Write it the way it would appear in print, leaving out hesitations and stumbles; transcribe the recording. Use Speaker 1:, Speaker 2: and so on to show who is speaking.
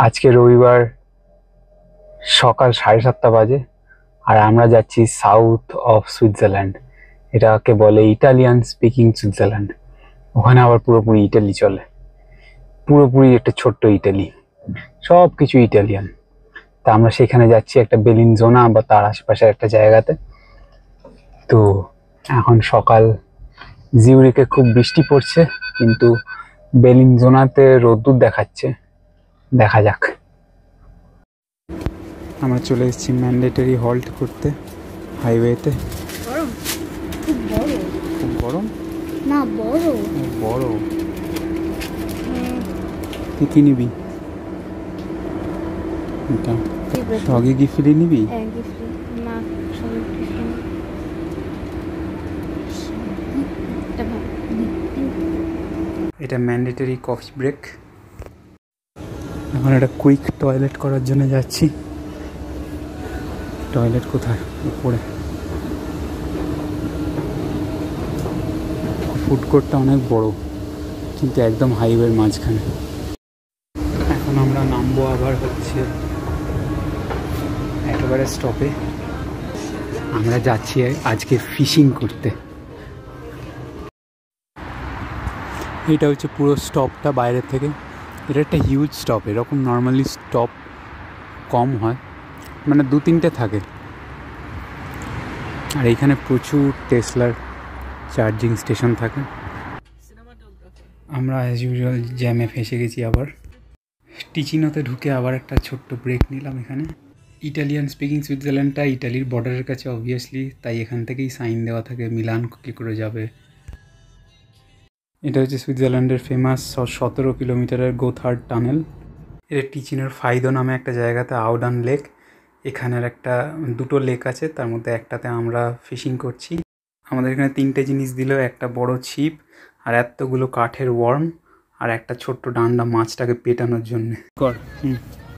Speaker 1: আজকে রবিবার সকাল 7:30 বাজে, আর আমরা যাচ্ছি সাউথ অফ সুইজারল্যান্ড। এটাকে বলে ইটালিয়ান স্পিকিং সুইজারল্যান্ড। ওখানে আবার পুরোপুরি ইটালি চলে, পুরোপুরি একটা ছোট্ট ইটালি, সব কিছু ইটালিয়ান। তা আমরা সেখানে যাচ্ছি, একটা বেলিনজোনা বা তার আশেপাশের একটা জায়গাতে। তো এখন সকাল, জিউরিকে খুব বৃষ্টি পড়ছে, কিন্তু বেলিনজোনাতে রোদ্দুর দেখাচ্ছে। দেখা যাক। আমরা চলে এসেছি ম্যান্ডেটরি হল্ট করতে হাইওয়েতে।
Speaker 2: গরম, খুব বড়।
Speaker 1: খুব গরম
Speaker 2: না, বড়
Speaker 1: বড়। তুই কি নিবি? সঙ্গে কি ফ্রি নিবি?
Speaker 2: না,
Speaker 1: এটা ম্যান্ডেটরি কফি ব্রেক। এখন একটা কুইক টয়লেট করার জন্য যাচ্ছি। টয়লেট কোথায়? উপরে। ফুড কোর্টটা অনেক বড়, কিন্তু একদম হাইওয়ের মাঝখানে। এখন আমরা নামবো আবার হচ্ছে একেবারে স্টপে। আমরা যাচ্ছি আজকে ফিশিং করতে। এটা হচ্ছে পুরো স্টপটা বাইরের থেকে। এটা একটা হিউজ স্টপ। এরকম নর্মালি স্টপ কম হয়, মানে 2-3টে থাকে। আর এইখানে প্রচুর টেসলার চার্জিং স্টেশন থাকে। আমরা অ্যাজ ইউজুয়াল জ্যামে ফেঁসে গেছি আবার। টিচিনোতে ঢুকে আবার একটা ছোট্ট ব্রেক নিলাম এখানে। ইটালিয়ান স্পিকিং সুইজারল্যান্ডটা ইটালির বর্ডারের কাছে অবভিয়াসলি, তাই এখান থেকেই সাইন দেওয়া থাকে মিলান কী করে যাবে। এটা হচ্ছে সুইজারল্যান্ডের ফেমাস 17 কিলোমিটারের গোথার্ড টানেল। এটা টিচিনোর ফাইদো নামে একটা জায়গাতে আউডান লেক। এখানের দুটো লেক আছে, তার মধ্যে একটাতে আমরা ফিশিং করছি। আমাদের এখানে 3টে জিনিস দিল, একটা বড় ছিপ, আর এতগুলো কাঠের ওয়ার্ম, আর একটা ছোট্ট ডান্ডা মাছটাকে পেটানোর জন্য।